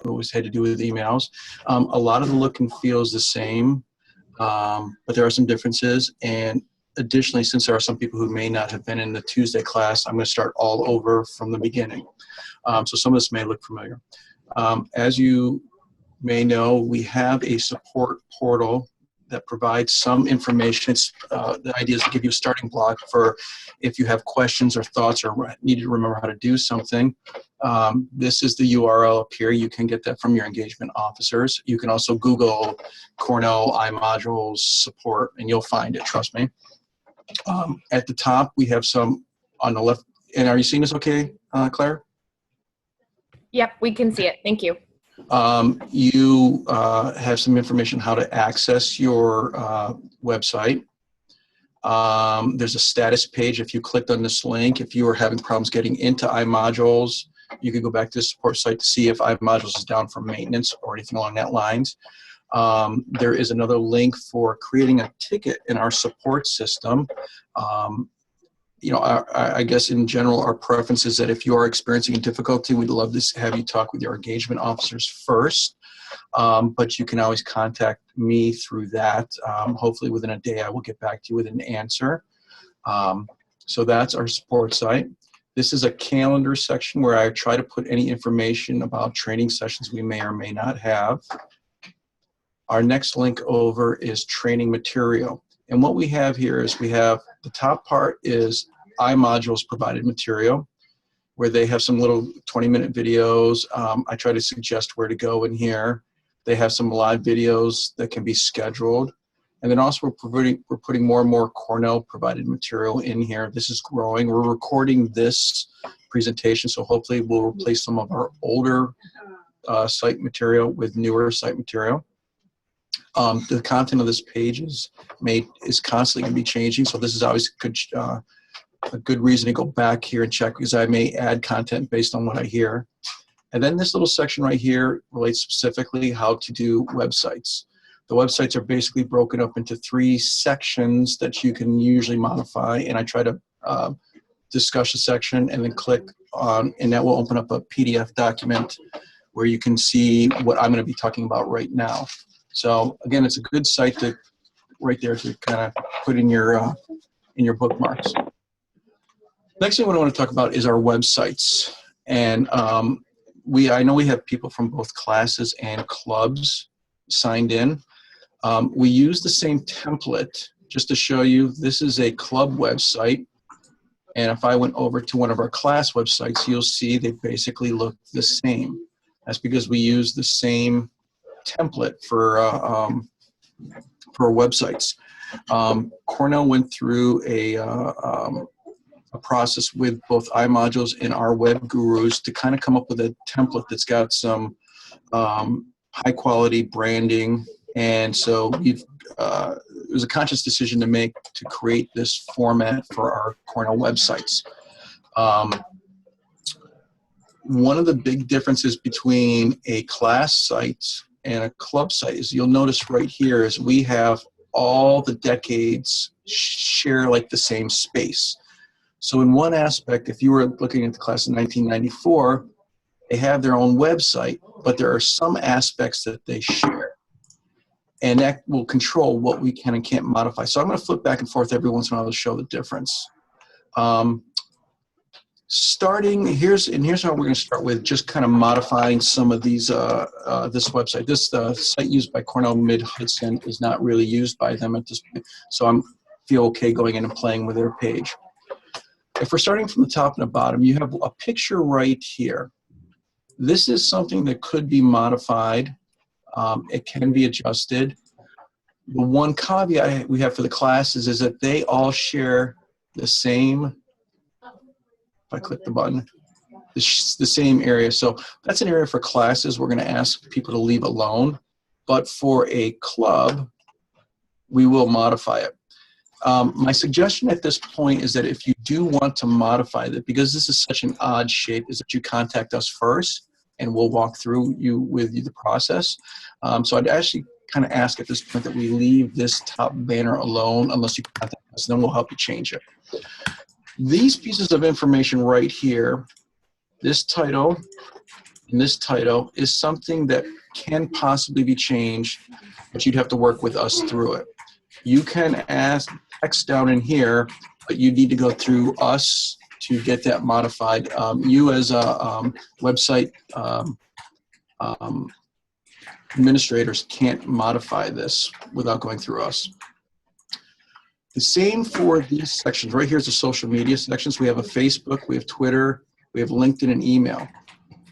always had to do with emails. A lot of the look and feel is the same, but there are some differences. And additionally, since there are some people who may not have been in the Tuesday class, I'm going to start all over from the beginning. So some of this may look familiar. As you may know, we have a support portal that provides some information. The idea is to give you a starting block for if you have questions or thoughts or need to remember how to do something. This is the URL up here. You can get that from your engagement officers. You can also Google Cornell iModules support, and you'll find it, trust me. At the top, we have some on the left. And are you seeing this okay, Claire? Yep, we can see it. Thank you. You have some information how to access your website. There's a status page. If you clicked on this link, if you are having problems getting into iModules, you can go back to the support site to see if iModules is down for maintenance or anything along that lines. There is another link for creating a ticket in our support system. You know, I guess in general, our preference is that if you are experiencing a difficulty, we'd love to have you talk with your engagement officers first. But you can always contact me through that. Hopefully within a day, I will get back to you with an answer. So that's our support site. This is a calendar section where I try to put any information about training sessions we may or may not have. Our next link over is training material. And what we have here is we have the top part is iModules provided material, where they have some little 20-minute videos. I try to suggest where to go in here. They have some live videos that can be scheduled. And then also we're putting more and more Cornell provided material in here. This is growing. We're recording this presentation, so hopefully we'll replace some of our older site material with newer site material. The content of this page is constantly going to be changing, so this is always a good reason to go back here and check, because I may add content based on what I hear. And then this little section right here relates specifically how to do websites. The websites are basically broken up into 3 sections that you can usually modify, and I try to discuss a section and then click on, and that will open up a PDF document where you can see what I'm going to be talking about right now. So again, it's a good site to right there to kind of put in your bookmarks. Next thing what I want to talk about is our websites, and I know we have people from both classes and clubs signed in. We use the same template just to show you. This is a club website, and if I went over to one of our class websites, you'll see they basically look the same. That's because we use the same template for websites. Cornell went through a process with both iModules and our web gurus to kind of come up with a template that's got some high quality branding, and so it was a conscious decision to make to create this format for our Cornell websites. One of the big differences between a class site and a club site is, you'll notice right here is we have all the decades share like the same space. So in one aspect, if you were looking at the class in 1994, they have their own website, but there are some aspects that they share. And that will control what we can and can't modify. So I'm going to flip back and forth every once in a while to show the difference. Here's how we're going to start with just kind of modifying some of these, this website. This site used by Cornell Mid-Hudson is not really used by them at this point, so I feel okay going in and playing with their page. If we're starting from the top and the bottom, you have a picture right here. This is something that could be modified. It can be adjusted. The one caveat we have for the classes is that they all share the same, if I click the button, the same area. So that's an area for classes we're going to ask people to leave alone. But for a club, we will modify it. My suggestion at this point is that if you do want to modify that, because this is such an odd shape, is that you contact us first, and we'll walk through with you the process. So I'd actually kind of ask at this point that we leave this top banner alone unless you contact us, and then we'll help you change it. These pieces of information right here, this title, in this title is something that can possibly be changed, but you'd have to work with us through it. You can ask text down in here, but you need to go through us to get that modified. You as a website administrators can't modify this without going through us. The same for these sections. Right here is the social media sections. We have a Facebook, we have Twitter, we have LinkedIn and email.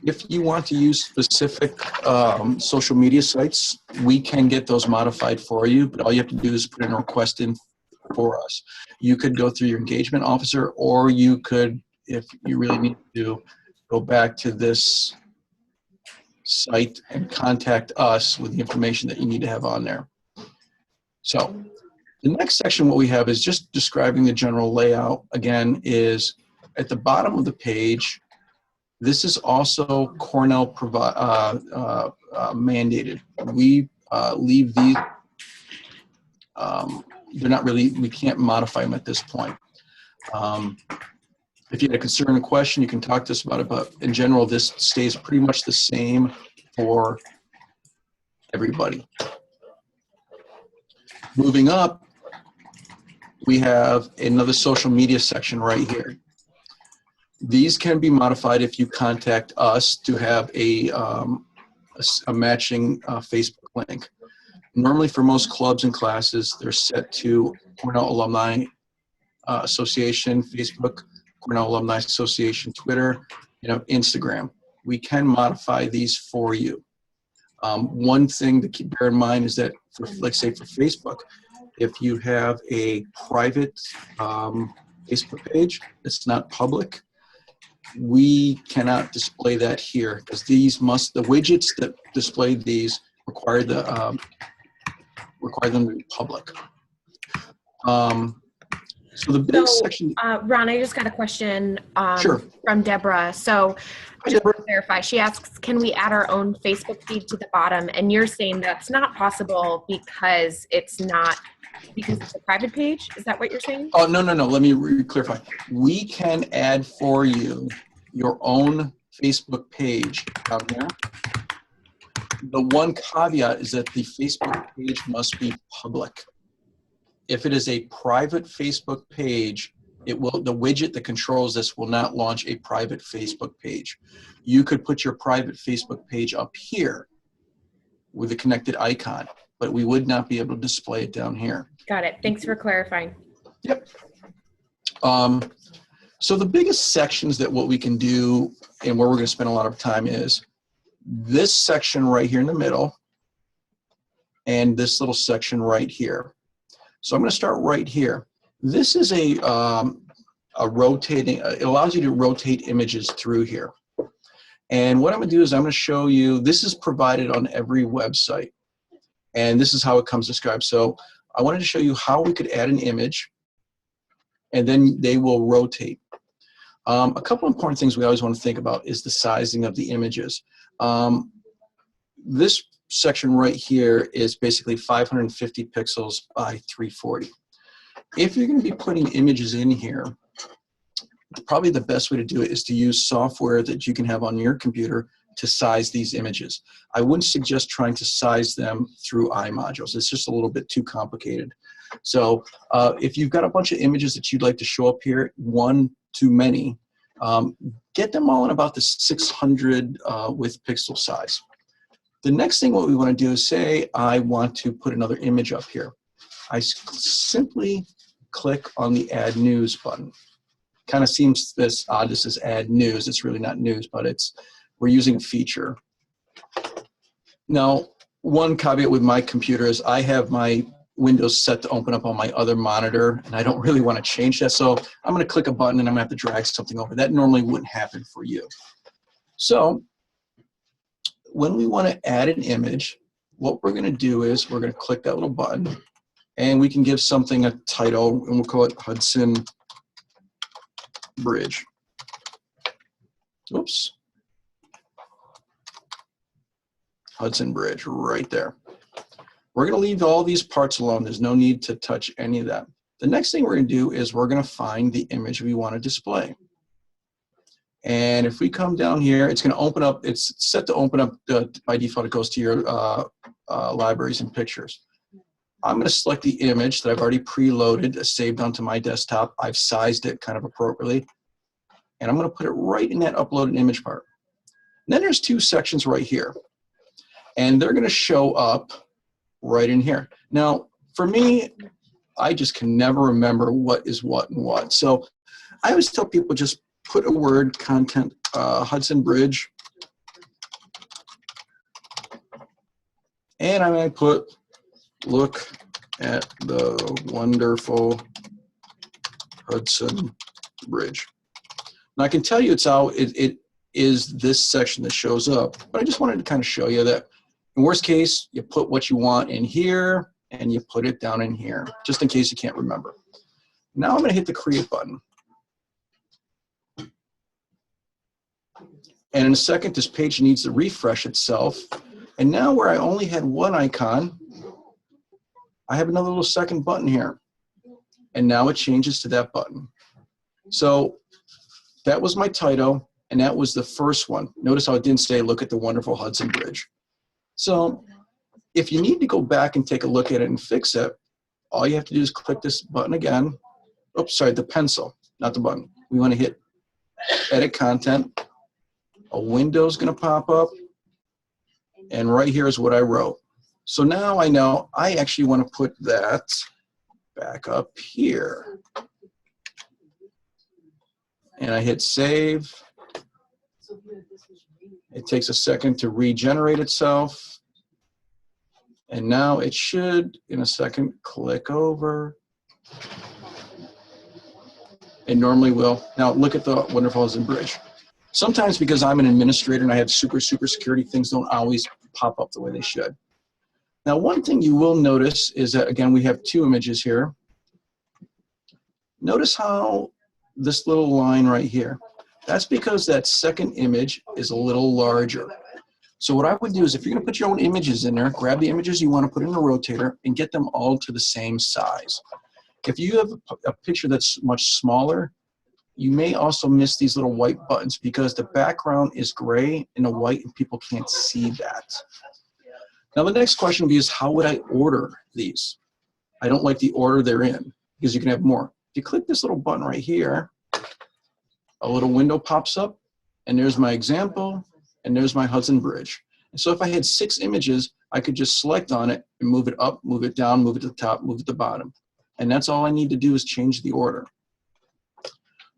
If you want to use specific social media sites, we can get those modified for you, but all you have to do is put in a request in for us. You could go through your engagement officer, or you could, if you really need to, go back to this site and contact us with the information that you need to have on there. So the next section, what we have is just describing the general layout. Again, is at the bottom of the page. This is also Cornell mandated. We leave these, they're not really, we can't modify them at this point. If you had a concern or question, you can talk to us about it, but in general, this stays pretty much the same for everybody. Moving up, we have another social media section right here. These can be modified if you contact us to have a matching Facebook link. Normally for most clubs and classes, they're set to Cornell Alumni Association Facebook, Cornell Alumni Association Twitter, Instagram. We can modify these for you. One thing to bear in mind is that, for, like say for Facebook, if you have a private Facebook page that's not public, we cannot display that here because these the widgets that display these require them to be public. So the big section. Ron, I just got a question Sure. from Deborah. So just to clarify, she asks, can we add our own Facebook feed to the bottom? And you're saying that's not possible because it's a private page? Is that what you're saying? Oh, no. Let me clarify. We can add for you your own Facebook page down here. The one caveat is that the Facebook page must be public. If it is a private Facebook page, the widget that controls this will not launch a private Facebook page. You could put your private Facebook page up here with a connected icon, but we would not be able to display it down here. Got it. Thanks for clarifying. Yep. So the biggest sections that what we can do and where we're going to spend a lot of time is this section right here in the middle and this little section right here. So I'm going to start right here. This is a rotating, it allows you to rotate images through here. And what I'm going to do is I'm going to show you, this is provided on every website. And this is how it comes described. So I wanted to show you how we could add an image and then they will rotate. A couple important things we always want to think about is the sizing of the images. This section right here is basically 550 pixels by 340. If you're going to be putting images in here, probably the best way to do it is to use software that you can have on your computer to size these images. I wouldn't suggest trying to size them through iModules. It's just a little bit too complicated. So if you've got a bunch of images that you'd like to show up here, one too many, get them all in about the 600 with pixel size. The next thing what we want to do is say I want to put another image up here. I simply click on the Add News button. Kind of seems this odd, this is Add News. It's really not news, but we're using a feature. Now, one caveat with my computer is I have my Windows set to open up on my other monitor, and I don't really want to change that. So I'm going to click a button and I'm going to have to drag something over. That normally wouldn't happen for you. So when we want to add an image, what we're going to do is we're going to click that little button, and we can give something a title, and we'll call it Hudson Bridge. Oops. Hudson Bridge, right there. We're going to leave all these parts alone. There's no need to touch any of that. The next thing we're going to do is we're going to find the image we want to display. And if we come down here, it's going to open up, it's set to open up, by default, it goes to your libraries and pictures. I'm going to select the image that I've already preloaded, saved onto my desktop. I've sized it kind of appropriately. And I'm going to put it right in that uploaded image part. And then there's two sections right here. And they're going to show up right in here. Now, for me, I just can never remember what is what and what. So I always tell people just put a word, content, Hudson Bridge. And I might put, look at the wonderful Hudson Bridge. Now I can tell you it is this section that shows up, but I just wanted to kind of show you that in worst case, you put what you want in here and you put it down in here, just in case you can't remember. Now I'm going to hit the create button. And in a second, this page needs to refresh itself. And now where I only had one icon, I have another little second button here. And now it changes to that button. So that was my title, and that was the first one. Notice how it didn't say, look at the wonderful Hudson Bridge. So if you need to go back and take a look at it and fix it, all you have to do is click this button again. Oops, sorry, the pencil, not the button. We want to hit edit content. A window's going to pop up, and right here is what I wrote. So now I know I actually want to put that back up here. And I hit save. It takes a second to regenerate itself. And now it should, in a second, click over. It normally will. Now look at the wonderful Hudson Bridge. Sometimes because I'm an administrator and I have super security, things don't always pop up the way they should. Now, one thing you will notice is that, again, we have two images here. Notice how this little line right here, that's because that second image is a little larger. So what I would do is if you're going to put your own images in there, grab the images you want to put in the rotator and get them all to the same size. If you have a picture that's much smaller, you may also miss these little white buttons because the background is gray and the white and people can't see that. Now the next question would be is how would I order these? I don't like the order they're in because you can have more. If you click this little button right here, a little window pops up and there's my example and there's my Hudson Bridge. And so if I had 6 images, I could just select on it and move it up, move it down, move it to the top, move it to the bottom. And that's all I need to do is change the order.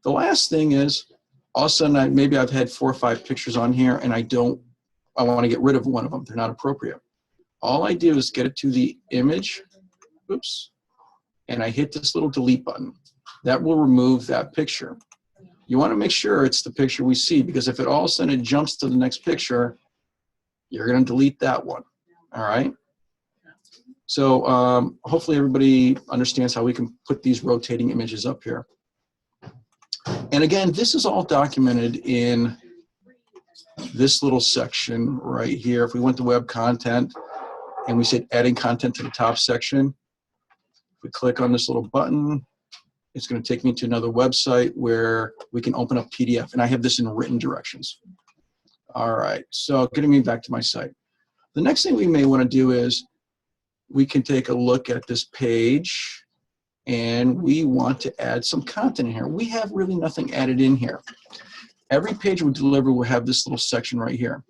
The last thing is, all of a sudden, maybe I've had 4 or 5 pictures on here and I want to get rid of one of them. They're not appropriate. All I do is get it to the image, oops, and I hit this little delete button. That will remove that picture. You want to make sure it's the picture we see because if it all of a sudden it jumps to the next picture, you're going to delete that one, all right? So hopefully everybody understands how we can put these rotating images up here. And again, this is all documented in this little section right here. If we went to web content and we said adding content to the top section, if we click on this little button, it's going to take me to another website where we can open up PDF. And I have this in written directions. All right, so getting me back to my site. The next thing we may want to do is we can take a look at this page and we want to add some content in here. We have really nothing added in here. Every page we deliver will have this little section right here.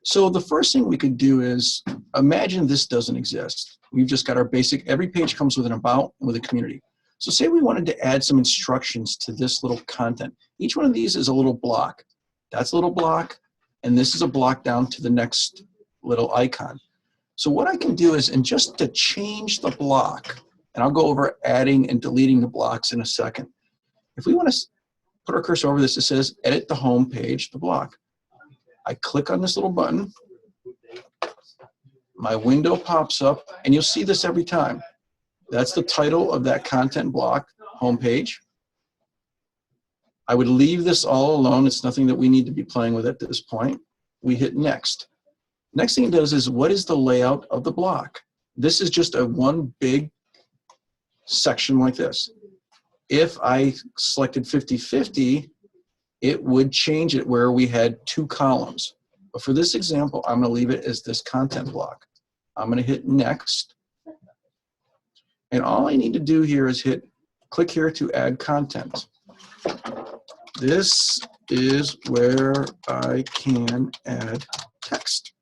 So the first thing we could do is imagine this doesn't exist. We've just got our basic, every page comes with an about and with a community. So say we wanted to add some instructions to this little content. Each one of these is a little block. That's a little block, and this is a block down to the next little icon. So what I can do is, and just to change the block, and I'll go over adding and deleting the blocks in a second. If we want to put our cursor over this, it says edit the home page, the block. I click on this little button. My window pops up, and you'll see this every time. That's the title of that content block, home page. I would leave this all alone. It's nothing that we need to be playing with at this point. We hit next. Next thing it does is what is the layout of the block? This is just a one big section like this. If I selected 50-50, it would change it where we had 2 columns. But for this example, I'm going to leave it as this content block. I'm going to hit next. And all I need to do here is click here to add content. This is where I can add text.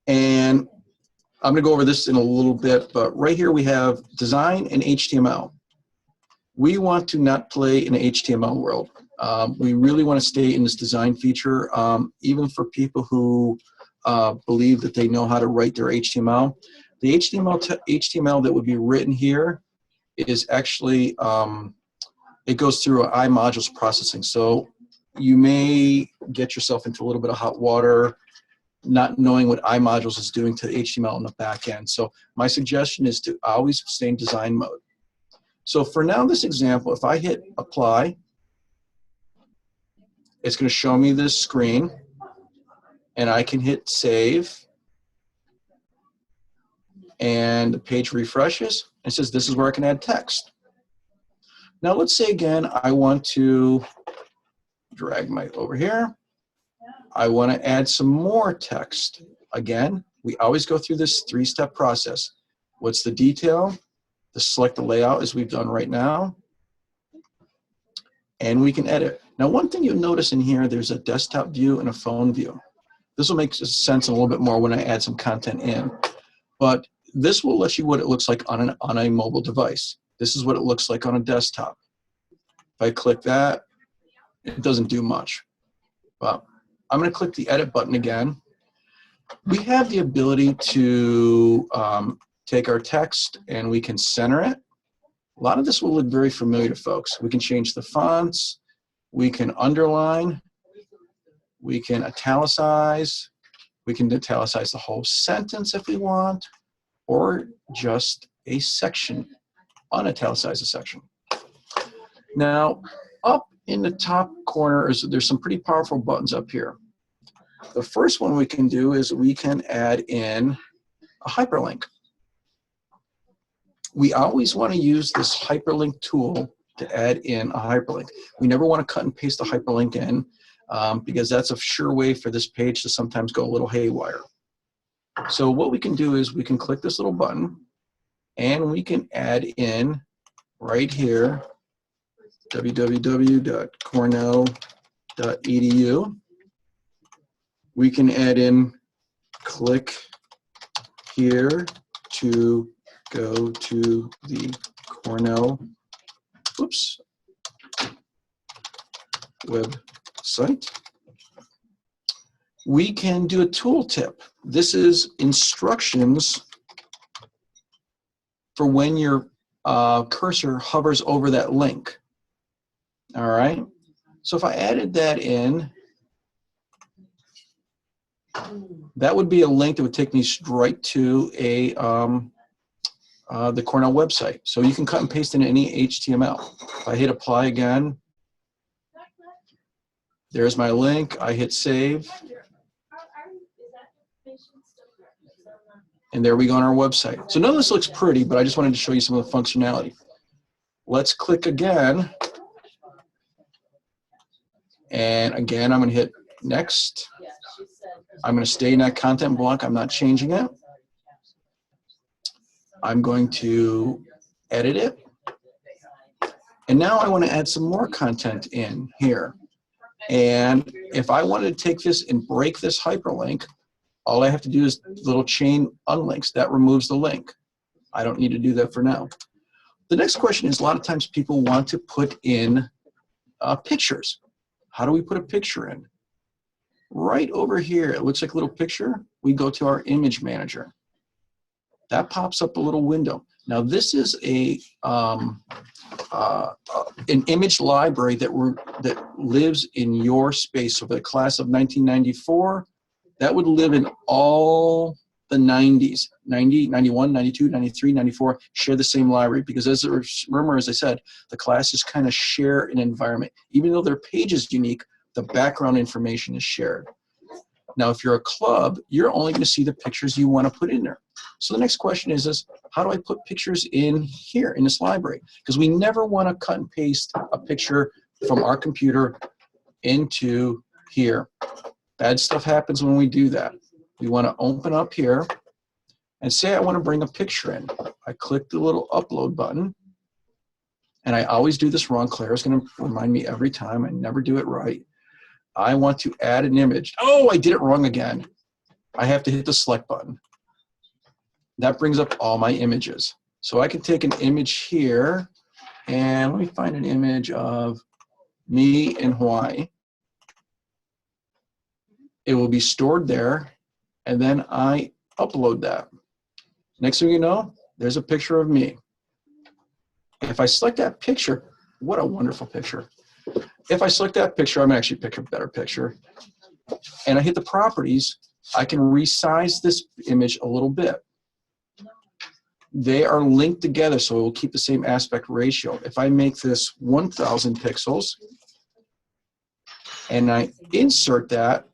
And I'm going to go over this in a little bit, but right here we have design and HTML. We want to not play in the HTML world. We really want to stay in this design feature, even for people who believe that they know how to write their HTML. The HTML that would be written here is actually, it goes through iModules processing. So you may get yourself into a little bit of hot water, not knowing what iModules is doing to the HTML in the back end. So my suggestion is to always stay in design mode. So for now, this example, if I hit apply, it's going to show me this screen, and I can hit save, and the page refreshes and says this is where I can add text. Now let's say again I want to drag my over here. I want to add some more text. Again, we always go through this 3-step process. What's the detail? Select the layout as we've done right now. And we can edit. Now one thing you'll notice in here, there's a desktop view and a phone view. This will make sense a little bit more when I add some content in. But this will let you what it looks like on a mobile device. This is what it looks like on a desktop. If I click that, it doesn't do much. But I'm going to click the edit button again. We have the ability to take our text and we can center it. A lot of this will look very familiar to folks. We can change the fonts. We can underline. We can italicize. We can italicize the whole sentence if we want, or just a section, unitalicize a section. Now, up in the top corner, there's some pretty powerful buttons up here. The first one we can do is we can add in a hyperlink. We always want to use this hyperlink tool to add in a hyperlink. We never want to cut and paste a hyperlink in because that's a sure way for this page to sometimes go a little haywire. So what we can do is we can click this little button and we can add in right here www.cornell.edu. We can add in click here to go to the Cornell website. We can do a tooltip. This is instructions for when your cursor hovers over that link. All right. So if I added that in, that would be a link that would take me straight to the Cornell website. So you can cut and paste in any HTML. If I hit apply again, there's my link. I hit save. And there we go on our website. So none of this looks pretty, but I just wanted to show you some of the functionality. Let's click again. And again, I'm going to hit next. I'm going to stay in that content block. I'm not changing it. I'm going to edit it. And now I want to add some more content in here. And if I wanted to take this and break this hyperlink, all I have to do is little chain unlinks. That removes the link. I don't need to do that for now. The next question is, a lot of times people want to put in pictures. How do we put a picture in? Right over here, it looks like a little picture. We go to our image manager. That pops up a little window. Now this is an image library that lives in your space. So for the class of 1994, that would live in all the 90s, 90, 91, 92, 93, 94, share the same library. Because remember, as I said, the classes kind of share an environment. Even though their page is unique, the background information is shared. Now, if you're a club, you're only going to see the pictures you want to put in there. So the next question is how do I put pictures in here in this library? Because we never want to cut and paste a picture from our computer into here. Bad stuff happens when we do that. We want to open up here and say I want to bring a picture in. I click the little upload button, and I always do this wrong. Claire's going to remind me every time. I never do it right. I want to add an image. Oh, I did it wrong again. I have to hit the select button. That brings up all my images. So I can take an image here, and let me find an image of me in Hawaii. It will be stored there, and then I upload that. Next thing you know, there's a picture of me. If I select that picture, what a wonderful picture. If I select that picture, I'm going to actually pick a better picture, and I hit the properties, I can resize this image a little bit. They are linked together, so it will keep the same aspect ratio. If I make this 1,000 pixels, and I insert that,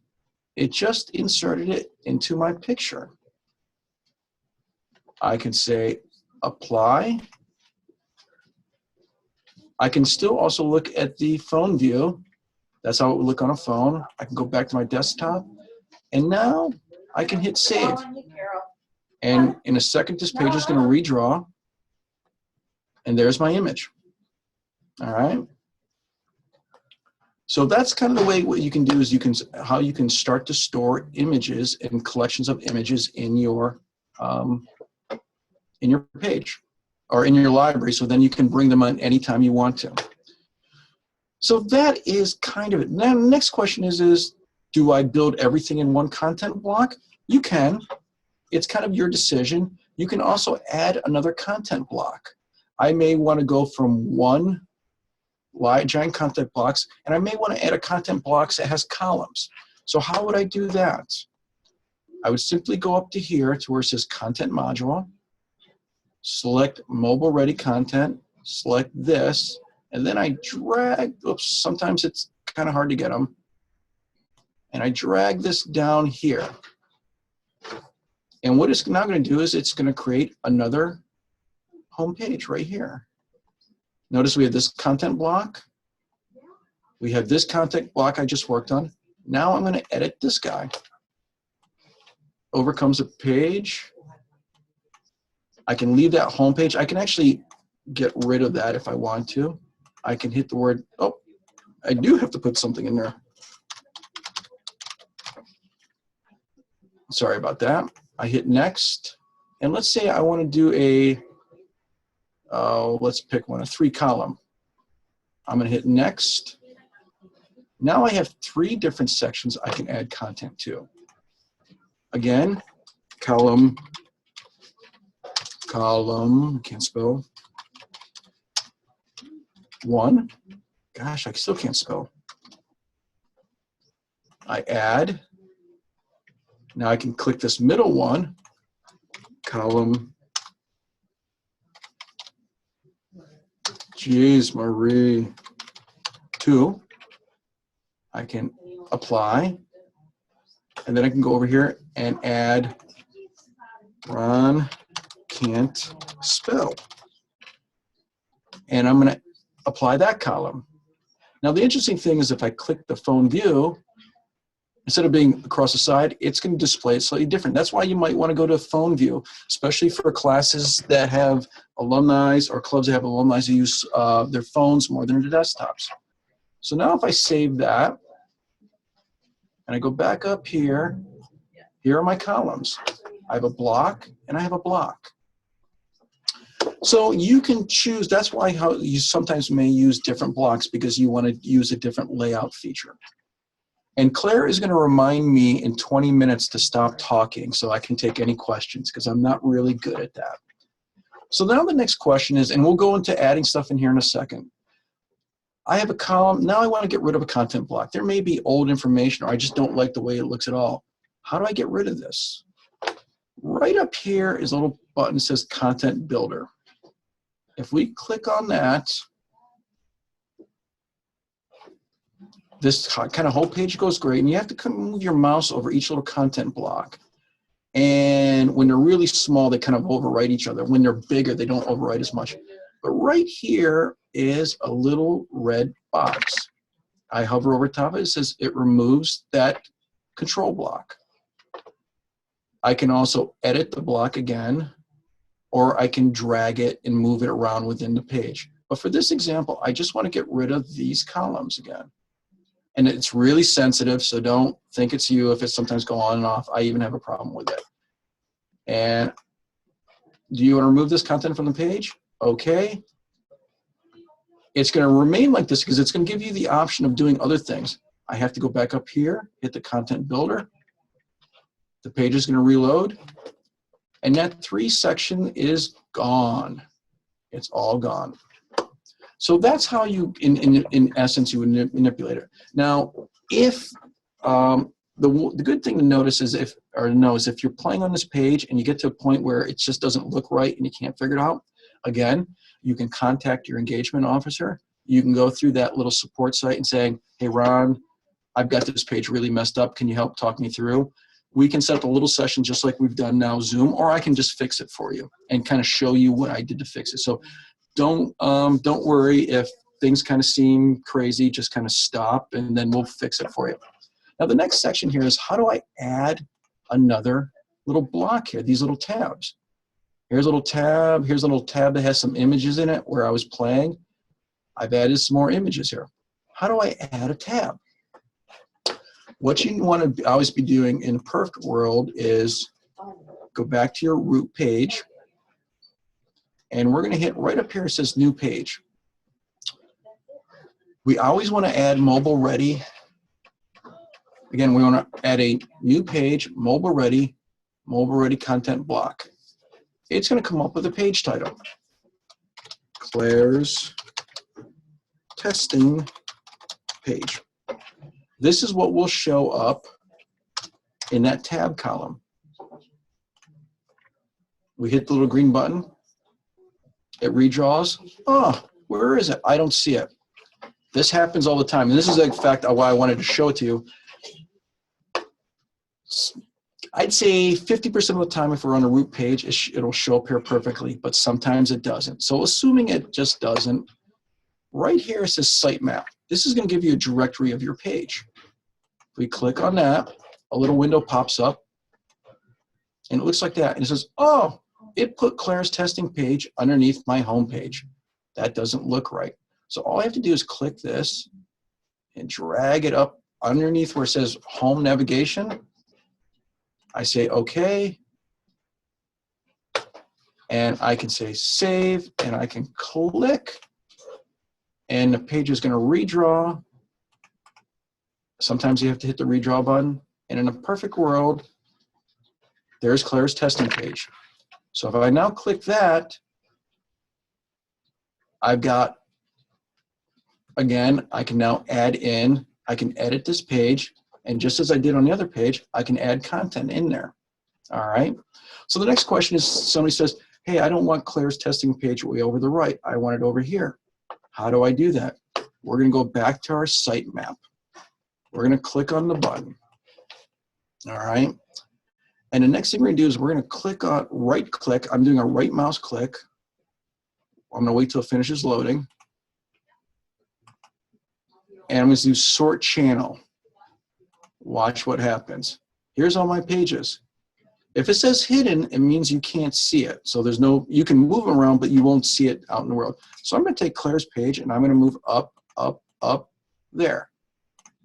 it just inserted it into my picture. I can say apply. I can still also look at the phone view. That's how it would look on a phone. I can go back to my desktop, and now I can hit save. And in a second, this page is going to redraw, and there's my image. All right. So that's kind of the way what you can do is how you can start to store images and collections of images in your page or in your library. So then you can bring them on anytime you want to. So that is kind of it. Now, the next question is do I build everything in one content block? You can. It's kind of your decision. You can also add another content block. I may want to go from one giant content blocks, and I may want to add a content block that has columns. So how would I do that? I would simply go up to here to where it says Content Module, select Mobile Ready Content, select this, and then I drag, oops, sometimes it's kind of hard to get them, and I drag this down here. And what it's now going to do is it's going to create another home page right here. Notice we have this content block. We have this content block I just worked on. Now I'm going to edit this guy. Over comes a page. I can leave that home page. I can actually get rid of that if I want to. I can hit the word, oh, I do have to put something in there. Sorry about that. I hit next, and let's say I want to do let's pick one, a 3-column. I'm going to hit next. Now I have 3 different sections I can add content to. Again, column, can't spell. 1, gosh, I still can't spell. I add. Now I can click this middle one, column. Jeez, Marie. 2. I can apply, and then I can go over here and add Ron can't spell. And I'm going to apply that column. Now the interesting thing is if I click the phone view, instead of being across the side, it's going to display it slightly different. That's why you might want to go to phone view, especially for classes that have alumni or clubs that have alumni who use their phones more than their desktops. So now if I save that, and I go back up here, here are my columns. I have a block, and I have a block. So you can choose, that's why how you sometimes may use different blocks, because you want to use a different layout feature. And Claire is going to remind me in 20 minutes to stop talking so I can take any questions, because I'm not really good at that. So now the next question is, and we'll go into adding stuff in here in a second. I have a column. Now I want to get rid of a content block. There may be old information, or I just don't like the way it looks at all. How do I get rid of this? Right up here is a little button that says Content Builder. If we click on that, this kind of whole page goes great, and you have to come move your mouse over each little content block. And when they're really small, they kind of overwrite each other. When they're bigger, they don't overwrite as much. But right here is a little red box. I hover over top of it, it says it removes that control block. I can also edit the block again, or I can drag it and move it around within the page. But for this example, I just want to get rid of these columns again. And it's really sensitive, so don't think it's you if it sometimes go on and off. I even have a problem with it. And do you want to remove this content from the page? Okay. It's going to remain like this because it's going to give you the option of doing other things. I have to go back up here, hit the content builder. The page is going to reload. And that 3 section is gone. It's all gone. So that's how you, in essence, you would manipulate it. Now, if the good thing to notice is if you're playing on this page and you get to a point where it just doesn't look right and you can't figure it out, again, you can contact your engagement officer. You can go through that little support site and saying, hey, Ron, I've got this page really messed up. Can you help talk me through? We can set up a little session just like we've done now, Zoom, or I can just fix it for you and kind of show you what I did to fix it. So don't worry if things kind of seem crazy, just kind of stop and then we'll fix it for you. Now the next section here is how do I add another little block here, these little tabs. Here's a little tab, here's a little tab that has some images in it where I was playing. I've added some more images here. How do I add a tab? What you want to always be doing in a perfect world is go back to your root page, and we're going to hit right up here. It says new page. We always want to add mobile ready. Again, we want to add a new page, mobile ready content block. It's going to come up with a page title. Claire's testing page. This is what will show up in that tab column. We hit the little green button. It redraws. Oh, where is it? I don't see it. This happens all the time. And this is, in fact, why I wanted to show it to you. I'd say 50% of the time if we're on a root page, it'll show up here perfectly, but sometimes it doesn't. So assuming it just doesn't, right here it says sitemap. This is going to give you a directory of your page. If we click on that, a little window pops up, and it looks like that. And it says, oh, it put Claire's testing page underneath my home page. That doesn't look right. So all I have to do is click this and drag it up underneath where it says home navigation. I say OK, and I can say save, and I can click, and the page is going to redraw. Sometimes you have to hit the redraw button, and in a perfect world, there's Claire's testing page. So if I now click that, I've got, again, I can now add in, I can edit this page. And just as I did on the other page, I can add content in there. All right. So the next question is somebody says, hey, I don't want Claire's testing page way over the right. I want it over here. How do I do that? We're going to go back to our sitemap. We're going to click on the button. All right. And the next thing we're going to do is we're going to click on right click. I'm doing a right mouse click. I'm going to wait till it finishes loading. And I'm going to do sort channel. Watch what happens. Here's all my pages. If it says hidden, it means you can't see it. So there's no, you can move them around, but you won't see it out in the world. So I'm going to take Claire's page and I'm going to move up, up, up there.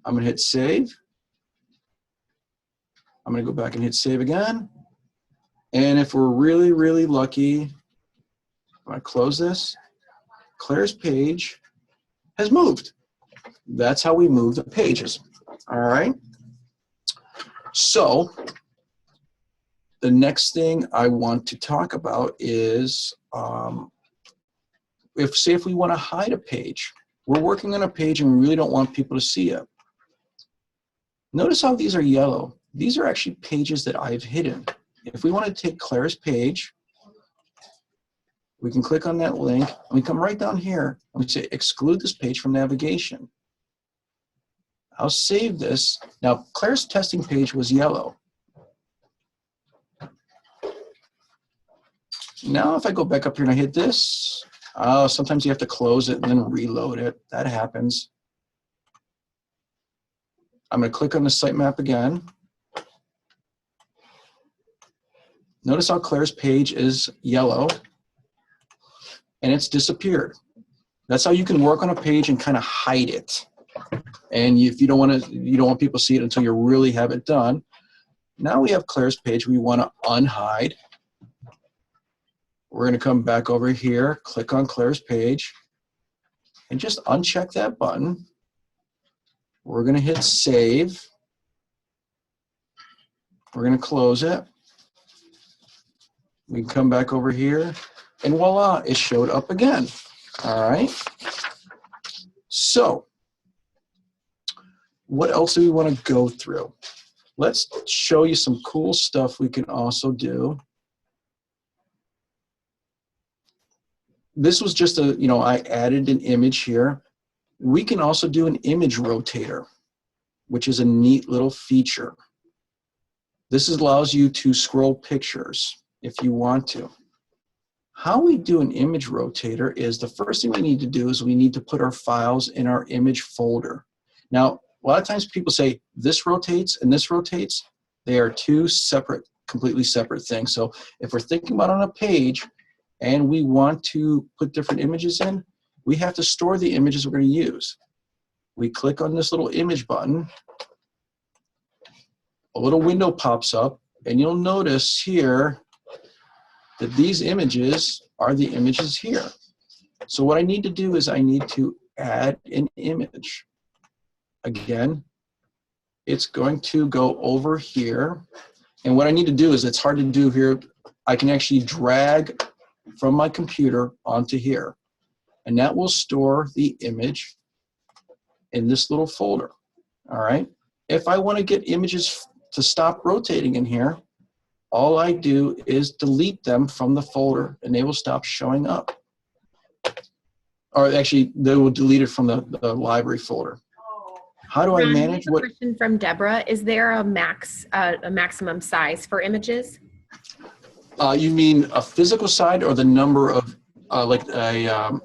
I'm going to hit save. I'm going to go back and hit save again. And if we're really, really lucky, I'm going to close this. Claire's page has moved. That's how we move the pages. All right. So the next thing I want to talk about is if we want to hide a page, we're working on a page and we really don't want people to see it. Notice how these are yellow. These are actually pages that I've hidden. If we want to take Claire's page, we can click on that link and we come right down here and we say exclude this page from navigation. I'll save this. Now, Claire's testing page was yellow. Now, if I go back up here and I hit this, Sometimes you have to close it and then reload it. That happens. I'm going to click on the sitemap again. Notice how Claire's page is yellow and it's disappeared. That's how you can work on a page and kind of hide it. And if you don't want people to see it until you really have it done. Now we have Claire's page we want to unhide. We're going to come back over here, click on Claire's page, and just uncheck that button. We're going to hit save. We're going to close it. We can come back over here, and voila, it showed up again. All right. So what else do we want to go through? Let's show you some cool stuff we can also do. This was just a, I added an image here. We can also do an image rotator, which is a neat little feature. This allows you to scroll pictures if you want to. How we do an image rotator is the first thing we need to do is we need to put our files in our image folder. Now, a lot of times people say this rotates and this rotates. They are two separate, completely separate things. So if we're thinking about on a page and we want to put different images in, we have to store the images we're going to use. We click on this little image button. A little window pops up, and you'll notice here that these images are the images here. So what I need to do is I need to add an image. Again, it's going to go over here. And what I need to do is, it's hard to do here, I can actually drag from my computer onto here. And that will store the image in this little folder. All right. If I want to get images to stop rotating in here, all I do is delete them from the folder and they will stop showing up. Or actually, they will delete it from the library folder. How do I manage what? Question from Deborah: is there a maximum size for images? You mean a physical size or the number of like a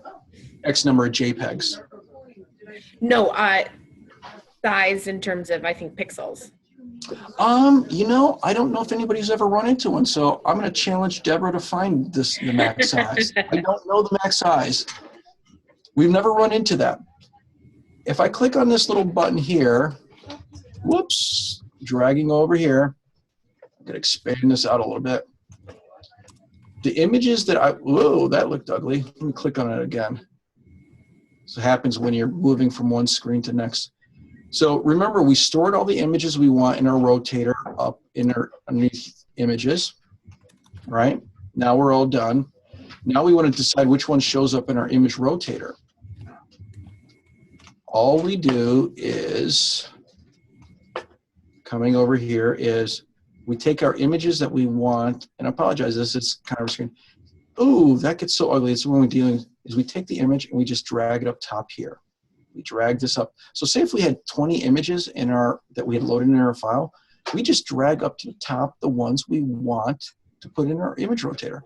X number of JPEGs? No, size in terms of, I think, pixels. I don't know if anybody's ever run into one, so I'm going to challenge Deborah to find the max size. I don't know the max size. We've never run into that. If I click on this little button here, whoops, dragging over here, I'm going to expand this out a little bit. The images that whoa, that looked ugly. Let me click on it again. So it happens when you're moving from one screen to the next. So remember, we stored all the images we want in our rotator up in our underneath images, right? Now we're all done. Now we want to decide which one shows up in our image rotator. All we do is, coming over here, is we take our images that we want, and I apologize, this is kind of a screen. Ooh, that gets so ugly. It's when we're dealing, is we take the image and we just drag it up top here. We drag this up. So say if we had 20 images that we had loaded in our file, we just drag up to the top the ones we want to put in our image rotator.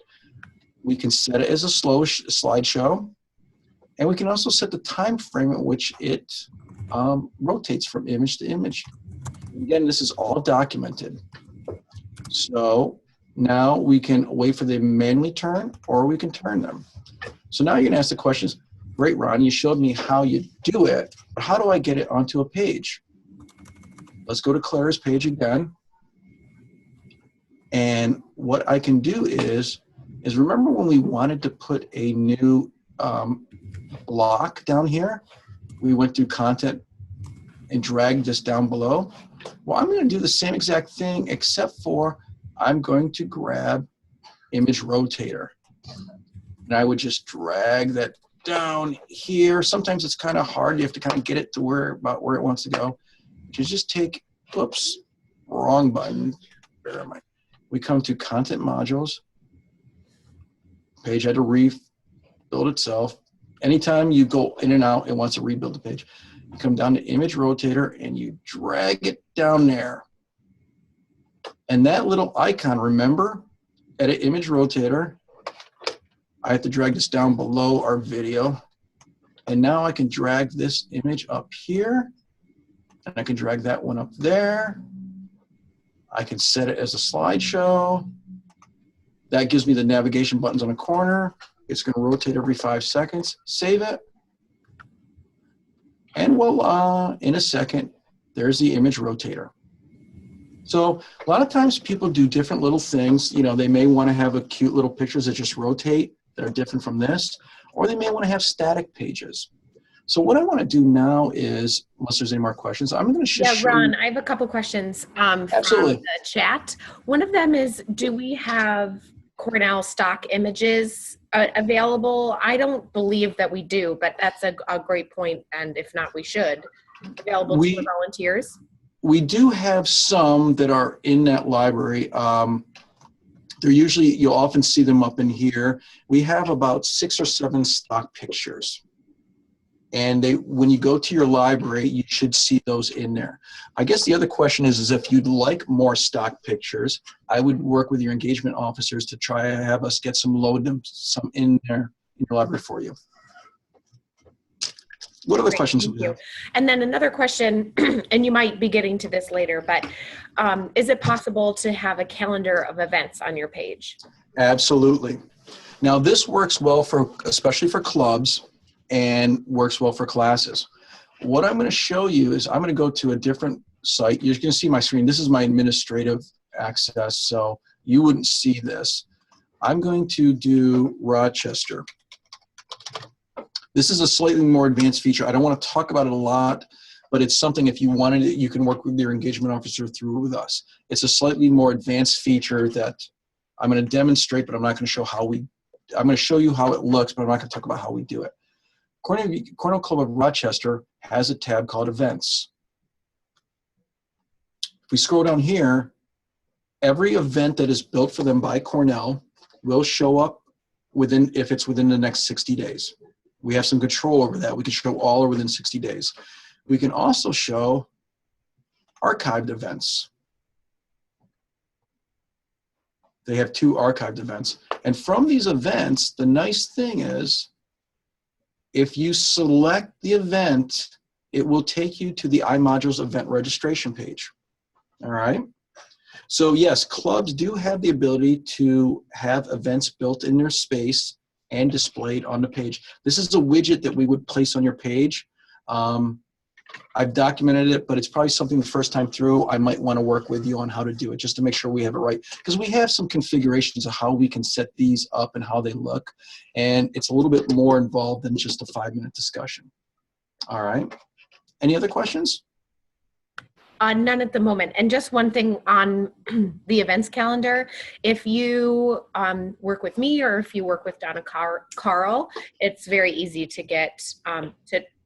We can set it as a slow slideshow, and we can also set the time frame at which it rotates from image to image. Again, this is all documented. So now we can wait for them to manually turn, or we can turn them. So now you're gonna ask the questions, great, Ron, you showed me how you do it, but how do I get it onto a page? Let's go to Claire's page again. And what I can do is remember when we wanted to put a new block down here, we went through content and dragged this down below. Well, I'm going to do the same exact thing, except for I'm going to grab image rotator. And I would just drag that down here. Sometimes it's kind of hard. You have to kind of get it to about where it wants to go. Just take, whoops, wrong button. Where am I? We come to content modules. Page had to rebuild itself. Anytime you go in and out, it wants to rebuild the page. You come down to image rotator and you drag it down there. And that little icon, remember, edit image rotator, I have to drag this down below our video. And now I can drag this image up here. And I can drag that one up there. I can set it as a slideshow. That gives me the navigation buttons on the corner. It's going to rotate every 5 seconds. Save it. And voila, in a second, there's the image rotator. So a lot of times people do different little things. You know, they may want to have a cute little pictures that just rotate that are different from this, or they may want to have static pages. So what I want to do now is, unless there's any more questions, I'm going to just Yeah, show Ron, you. I have a couple questions Absolutely. from the chat. One of them is, do we have Cornell stock images available? I don't believe that we do, but that's a great point, and if not, we should. Available to our volunteers? We do have some that are in that library. They're usually, you'll often see them up in here. We have about 6 or 7 stock pictures. And when you go to your library, you should see those in there. I guess the other question is if you'd like more stock pictures, I would work with your engagement officers to try to have us get some in there in your library for you. What other questions do you have? And then another question, and you might be getting to this later, but is it possible to have a calendar of events on your page? Absolutely. Now this works well for, especially for clubs, and works well for classes. What I'm going to show you is I'm going to go to a different site. You're going to see my screen. This is my administrative access, so you wouldn't see this. I'm going to do Rochester. This is a slightly more advanced feature. I don't want to talk about it a lot, but it's something if you wanted it, you can work with your engagement officer through with us. It's a slightly more advanced feature that I'm going to demonstrate, but I'm not going to show how I'm going to show you how it looks, but I'm not going to talk about how we do it. Cornell Club of Rochester has a tab called Events. If we scroll down here, every event that is built for them by Cornell will show up if it's within the next 60 days. We have some control over that. We can show all are within 60 days. We can also show archived events. They have 2 archived events. And from these events, the nice thing is, if you select the event, it will take you to the iModules event registration page. All right? So yes, clubs do have the ability to have events built in their space and displayed on the page. This is a widget that we would place on your page. I've documented it, but it's probably something the first time through I might want to work with you on how to do it, just to make sure we have it right. Because we have some configurations of how we can set these up and how they look. And it's a little bit more involved than just a 5-minute discussion. All right. Any other questions? None at the moment. And just one thing on the events calendar, if you work with me or if you work with Donna Carl, it's very easy to get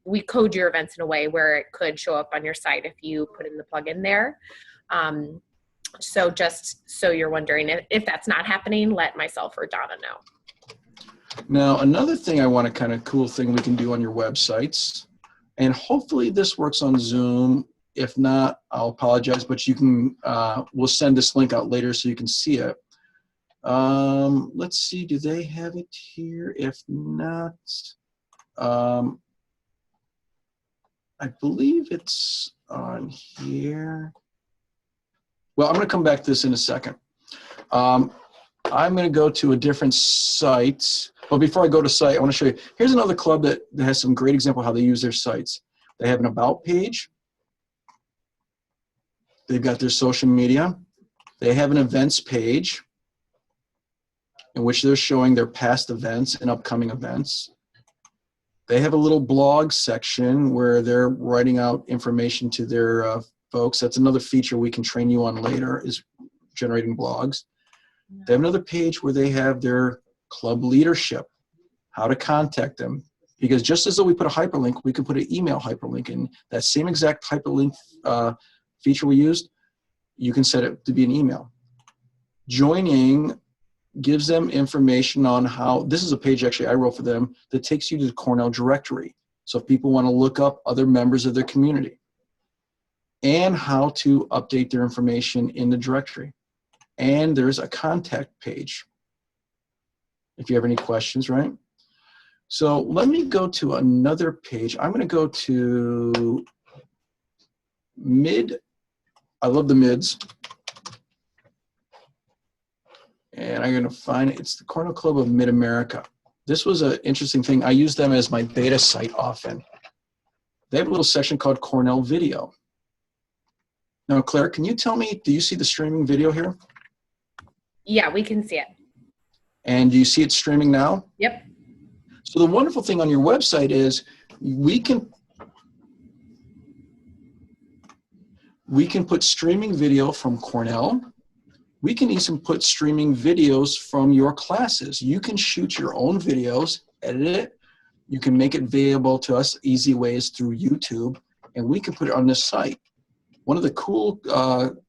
we code your events in a way where it could show up on your site if you put in the plugin there. So just so you're wondering, if that's not happening, let myself or Donna know. Now, another thing I want to kind of cool thing we can do on your websites, and hopefully this works on Zoom. If not, I'll apologize, but you can, we'll send this link out later so you can see it. Let's see, do they have it here? If not, I believe it's on here. Well, I'm going to come back to this in a second. I'm going to go to a different site. But before I go to site, I want to show you. Here's another club that has some great example of how they use their sites. They have an about page. They've got their social media. They have an events page in which they're showing their past events and upcoming events. They have a little blog section where they're writing out information to their folks. That's another feature we can train you on later, is generating blogs. They have another page where they have their club leadership, how to contact them. Because just as though we put a hyperlink, we can put an email hyperlink in. That same exact hyperlink feature we used, you can set it to be an email. Joining gives them information on how, this is a page actually I wrote for them that takes you to the Cornell directory. So if people want to look up other members of their community and how to update their information in the directory. And there's a contact page. if you have any questions, right? So let me go to another page. I'm going to go to mid. I love the mids. And I'm going to find it's the Cornell Club of Mid-America. This was an interesting thing. I use them as my beta site often. They have a little section called Cornell Video. Now, Claire, can you tell me, do you see the streaming video here? Yeah, we can see it. And do you see it streaming now? Yep. So the wonderful thing on your website is we can put streaming video from Cornell. We can even put streaming videos from your classes. You can shoot your own videos, edit it. You can make it available to us easy ways through YouTube, and we can put it on this site. One of the cool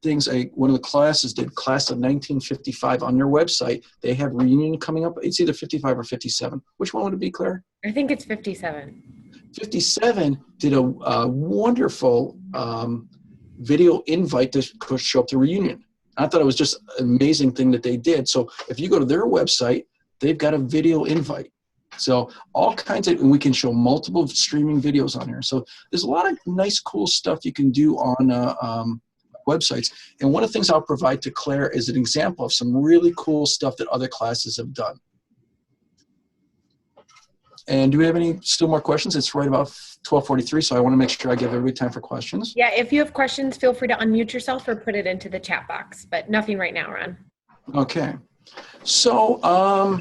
things one of the classes did, class of 1955 on their website, they have reunion coming up. It's either 55 or 57. Which one would it be, Claire? I think it's 57. 57 did a wonderful video invite to show up to reunion. I thought it was just an amazing thing that they did. So if you go to their website, they've got a video invite. So all kinds of, and we can show multiple streaming videos on here. So there's a lot of nice, cool stuff you can do on websites. And one of the things I'll provide to Claire is an example of some really cool stuff that other classes have done. And do we have any still more questions? It's right about 12:43, so I want to make sure I give everybody time for questions. Yeah, if you have questions, feel free to unmute yourself or put it into the chat box, but nothing right now, Ron. Okay. So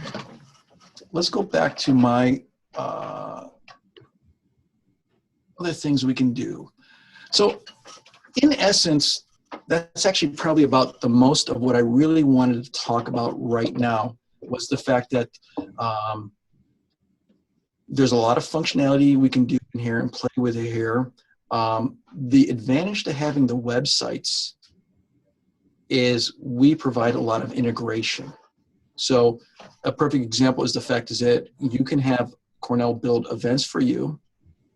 let's go back to my other things we can do. So in essence, that's actually probably about the most of what I really wanted to talk about right now was the fact that there's a lot of functionality we can do in here and play with it here. The advantage to having the websites is we provide a lot of integration. So a perfect example is the fact is that you can have Cornell build events for you.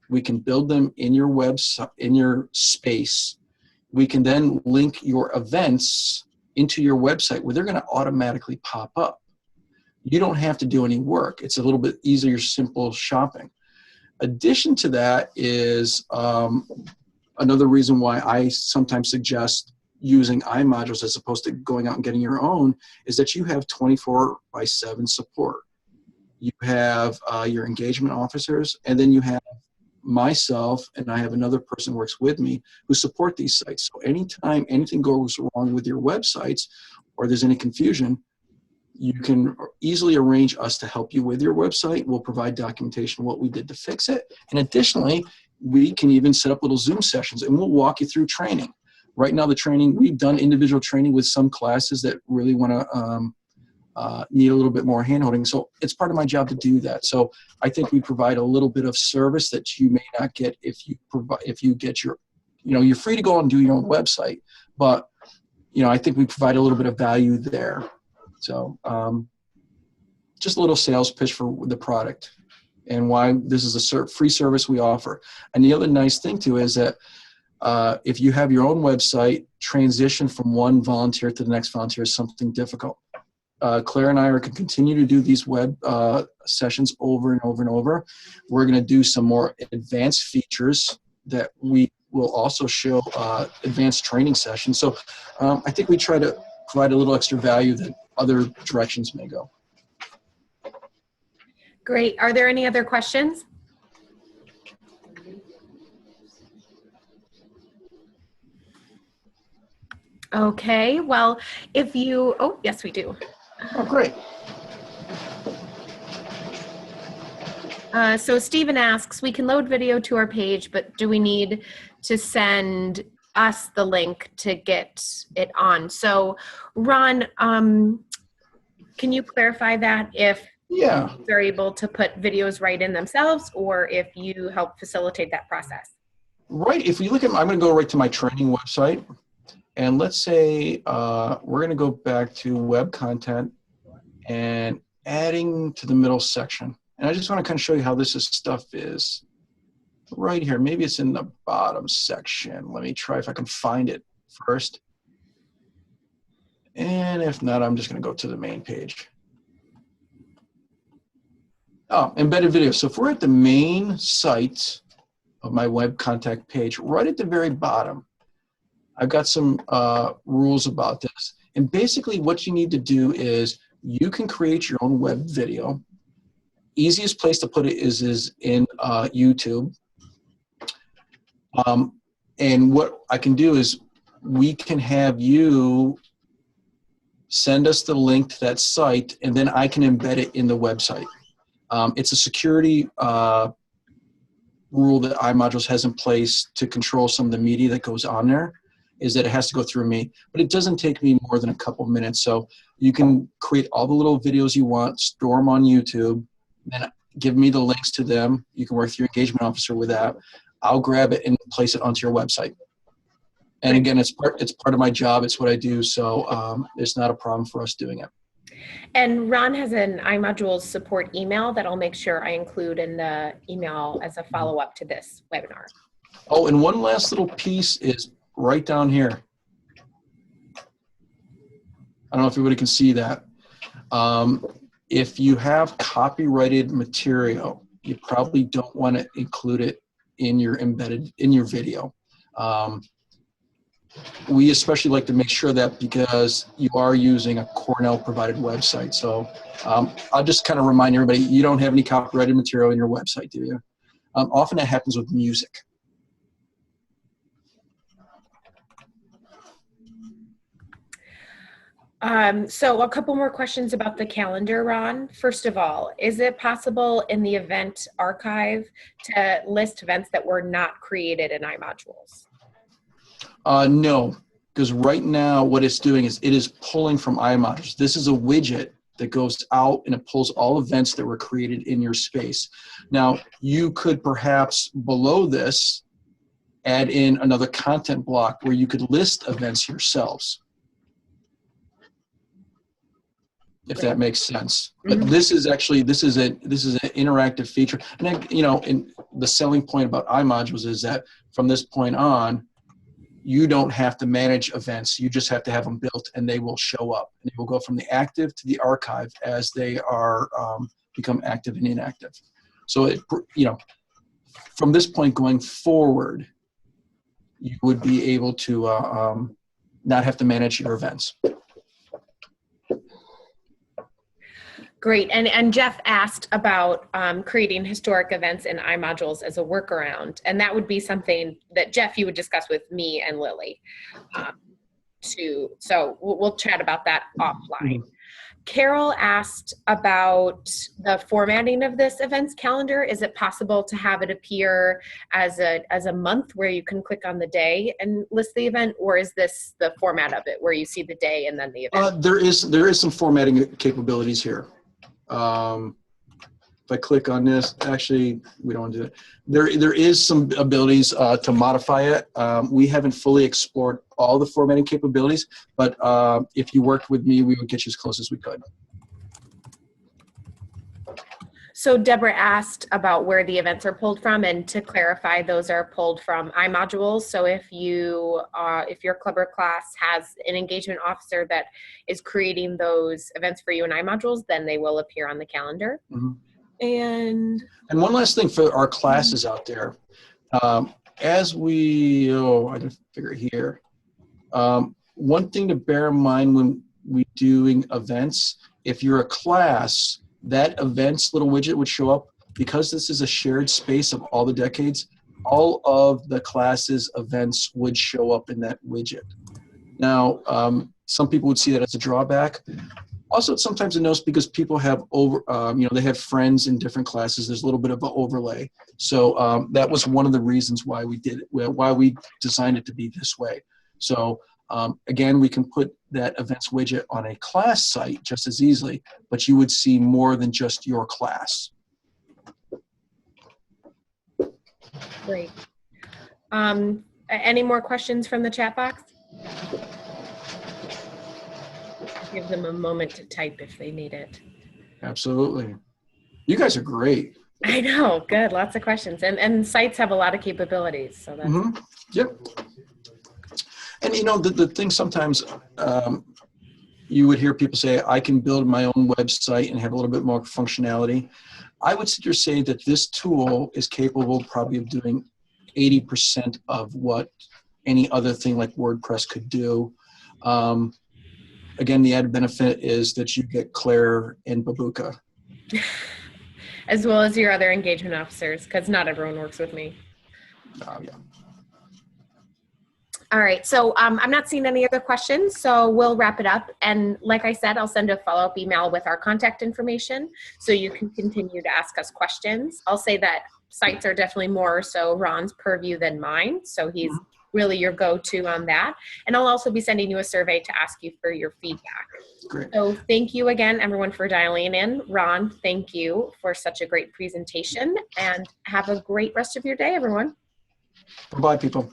We can build them in your website, in your space. We can then link your events into your website where they're going to automatically pop up. You don't have to do any work. It's a little bit easier, simple shopping. Addition to that is another reason why I sometimes suggest using iModules as opposed to going out and getting your own is that you have 24/7 support. You have your engagement officers, and then you have myself, and I have another person who works with me who support these sites. So anytime anything goes wrong with your websites or there's any confusion, you can easily arrange us to help you with your website. We'll provide documentation of what we did to fix it. And additionally, we can even set up little Zoom sessions and we'll walk you through training. Right now, the training, we've done individual training with some classes that really want to need a little bit more handholding. So it's part of my job to do that. So I think we provide a little bit of service that you may not get if you get your, you're free to go and do your own website, but I think we provide a little bit of value there. So just a little sales pitch for the product and why this is a free service we offer. And the other nice thing too is that if you have your own website, transition from one volunteer to the next volunteer is something difficult. Claire and I can continue to do these web sessions over and over and over. We're going to do some more advanced features that we will also show advanced training sessions. So I think we try to provide a little extra value that other directions may go. Great. Are there any other questions? Okay, well, if you, oh, yes, we do. Oh, great. So Stephen asks, we can load video to our page, but do we need to send us the link to get it on? So Ron, can you clarify that if they're able to put videos right in themselves or if you help facilitate that process? Right, if you look at, I'm going to go right to my training website. And let's say we're going to go back to web content and adding to the middle section. And I just want to kind of show you how this stuff is right here. Maybe it's in the bottom section. Let me try if I can find it first. And if not, I'm just going to go to the main page. Oh, embedded video. So if we're at the main site of my web contact page, right at the very bottom, I've got some rules about this. And basically what you need to do is you can create your own web video. Easiest place to put it is in YouTube. And what I can do is we can have you send us the link to that site, and then I can embed it in the website. It's a security rule that iModules has in place to control some of the media that goes on there, is that it has to go through me. But it doesn't take me more than a couple minutes. So you can create all the little videos you want, store them on YouTube, then give me the links to them. You can work with your engagement officer with that. I'll grab it and place it onto your website. And again, it's part of my job. It's what I do. So it's not a problem for us doing it. And Ron has an iModules support email that I'll make sure I include in the email as a follow-up to this webinar. Oh, and one last little piece is right down here. I don't know if everybody can see that. If you have copyrighted material, you probably don't want to include it in your video. We especially like to make sure that because you are using a Cornell provided website. So I'll just kind of remind everybody, you don't have any copyrighted material in your website, do you? Often that happens with music. So a couple more questions about the calendar, Ron. First of all, is it possible in the event archive to list events that were not created in iModules? No, because right now what it's doing is it is pulling from iModules. This is a widget that goes out and it pulls all events that were created in your space. Now, you could perhaps below this add in another content block where you could list events yourselves, if that makes sense. But this is an interactive feature. And then, you know, and the selling point about iModules is that from this point on, you don't have to manage events. You just have to have them built, and they will show up. And they will go from the active to the archive as they are become active and inactive. So, you know, from this point going forward, you would be able to not have to manage your events. Great. And Jeff asked about creating historic events in iModules as a workaround. And that would be something that, Jeff, you would discuss with me and Lily. So we'll chat about that offline. Carol asked about the formatting of this events calendar. Is it possible to have it appear as a month where you can click on the day and list the event, or is this the format of it where you see the day and then the event? There is some formatting capabilities here. If I click on this, actually, we don't want to do it. There is some abilities to modify it. We haven't fully explored all the formatting capabilities, but if you worked with me, we would get you as close as we could. So Deborah asked about where the events are pulled from, and to clarify, those are pulled from iModules. So if your club or class has an engagement officer that is creating those events for you in iModules, then they will appear on the calendar. And one last thing for our classes out there, as we, I didn't figure it here. One thing to bear in mind when we doing events, if you're a class, that events little widget would show up. Because this is a shared space of all the decades, all of the classes events would show up in that widget. Now, some people would see that as a drawback. Also, sometimes a notice because people have they have friends in different classes. There's a little bit of an overlay. So that was one of the reasons why we did it, why we designed it to be this way. So again, we can put that events widget on a class site just as easily, but you would see more than just your class. Great. Any more questions from the chat box? Give them a moment to type if they need it. Absolutely. You guys are great. I know. Good. Lots of questions. And sites have a lot of capabilities. So that's Yep. And you know, the thing sometimes you would hear people say, I can build my own website and have a little bit more functionality. I would sit here say that this tool is capable probably of doing 80% of what any other thing like WordPress could do. Again, the added benefit is that you get Claire and Babuka. As well as your other engagement officers, because not everyone works with me. Yeah. All right, so I'm not seeing any other questions, so we'll wrap it up. And like I said, I'll send a follow-up email with our contact information so you can continue to ask us questions. I'll say that sites are definitely more so Ron's purview than mine, so he's really your go-to on that. And I'll also be sending you a survey to ask you for your feedback. Great. So thank you again, everyone, for dialing in. Ron, thank you for such a great presentation, and have a great rest of your day, everyone. Bye-bye, people.